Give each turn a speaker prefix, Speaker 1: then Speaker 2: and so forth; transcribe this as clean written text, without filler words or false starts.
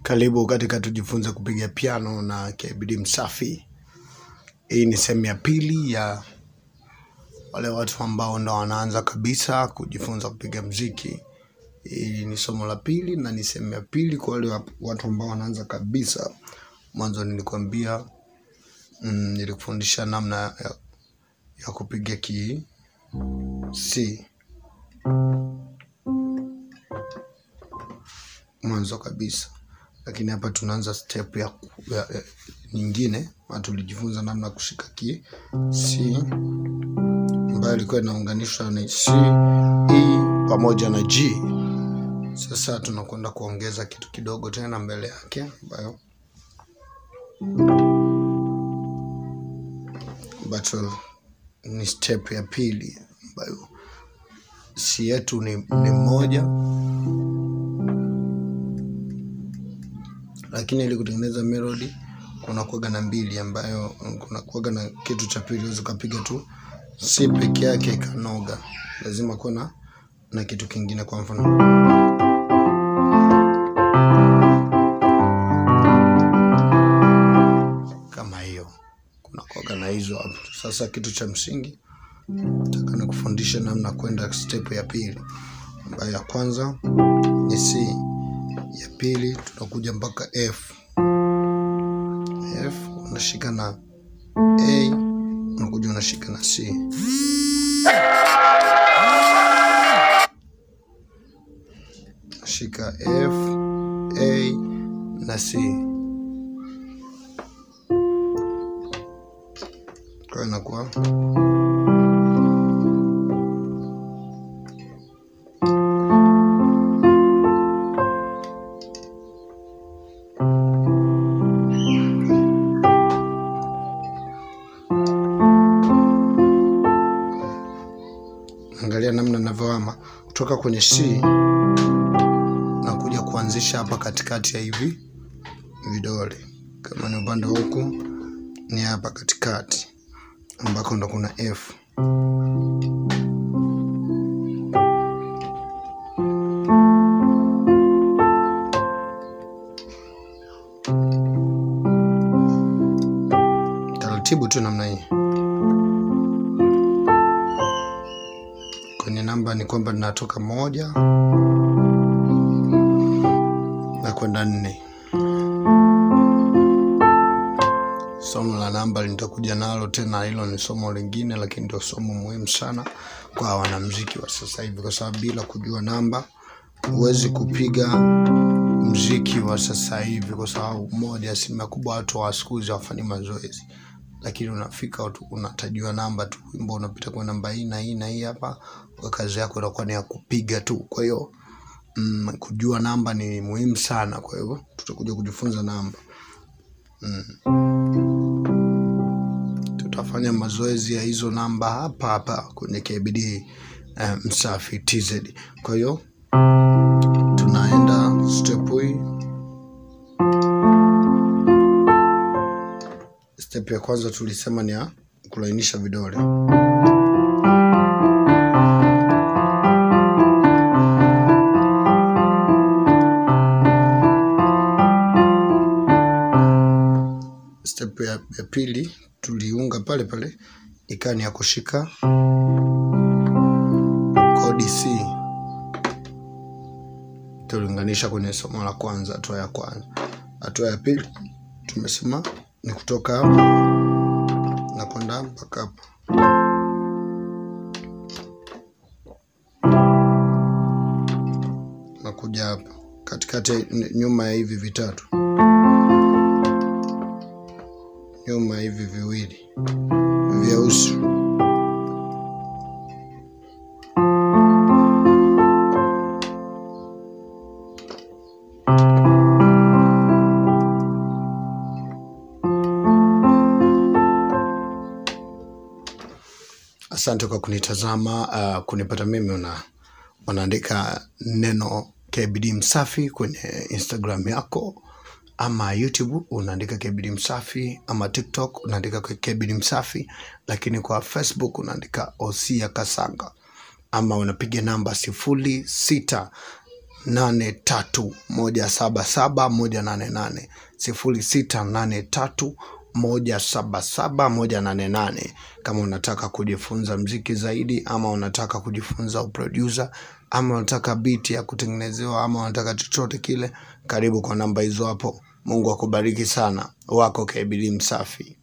Speaker 1: Karibu katika tujifunze kupiga piano na KBD Msafi. Hii ni sehemu ya pili ya wale watu ambao ndo wanaanza kabisa kujifunza kupiga muziki. Hii ni somo la pili na ni sehemu ya pili kwa wale watu ambao wanaanza kabisa. Mwanzo nilikwambia nilikufundisha namna ya kupiga ki C. Mwanzo kabisa. Lakini hapa tunaanza step ya nyingine. Tulijifunza namna kushika ki C ambayo ilikuwa inaunganishwa na C, E pamoja na G. Sasa tunakwenda kuongeza kitu kidogo tena mbele yake ambayo ni step ya pili ambayo C yetu ni moja. Lakini ili kutengeneza melody kuna kuwaga na mbili ambayo kuna kuwaga na kitu cha pili. Unaweza kupiga tu C peke yake ikanoga. Lazima kuwa na kitu kingine, kwa mfano kama hiyo. Kuna kuwaga na hizo hapo. Sasa kitu cha msingi nataka nikufundishe namna kwenda step ya pili ambayo ya kwanza ni C. Ya pili tunakuja mpaka F. F unashika na A, unakuja unashika na C. Shika F, A na C. Kwa inakuwa angalia namna ninavyohama kutoka kwenye C na kuja kuanzisha hapa katikati ya hivi vidole. Kama ni upande huku ni hapa katikati ambako ndo kuna F. Taratibu tu namna hii. Kwenye namba ni kwamba ninatoka 1 na kwenda 4. Somo la namba nitakuja nalo tena, hilo ni somo lingine, lakini ndio somo muhimu sana kwa wanamuziki wa sasa hivi, kwa sababu bila kujua namba huwezi kupiga muziki wa sasa hivi, kwa sababu moja, asilimia kubwa watu wa siku hizi hawafanyi mazoezi. Lakini unafika unatajua namba tu, wimbo unapita kwa namba hii na hii na hii hapa, kwa kazi yako inakuwa ni ya kupiga tu. Kwa hiyo kujua namba ni muhimu sana. Kwa hiyo tutakuja kujifunza namba. Tutafanya mazoezi ya hizo namba hapa kwenye KBD Msafi TZ. Kwa hiyo tunaenda step hii. Step ya kwanza tulisema ni ya kulainisha vidole. Step ya pili tuliunga pale ikani ya kushika kodi C. Tuliunganisha kwenye somo la kwanza, hatua ya kwanza. Hatua ya pili tumesema ni kutoka hapa na kwenda mpaka hapa. Na kuja hapa katikati, nyuma ya hivi vitatu, nyuma hivi viwili vya uso. Asante kwa kunitazama. Kunipata mimi unaandika neno KBD Msafi kwenye Instagram yako, ama YouTube unaandika KBD Msafi, ama TikTok unaandika KBD Msafi, lakini kwa Facebook unaandika Osia Kasanga, ama unapiga namba 06 0683177188, 0683177188. Kama unataka kujifunza mziki zaidi, ama unataka kujifunza uproducer, ama unataka beat ya kutengenezewa, ama unataka chochote kile, karibu kwa namba hizo hapo. Mungu akubariki sana. Wako KB Msafi.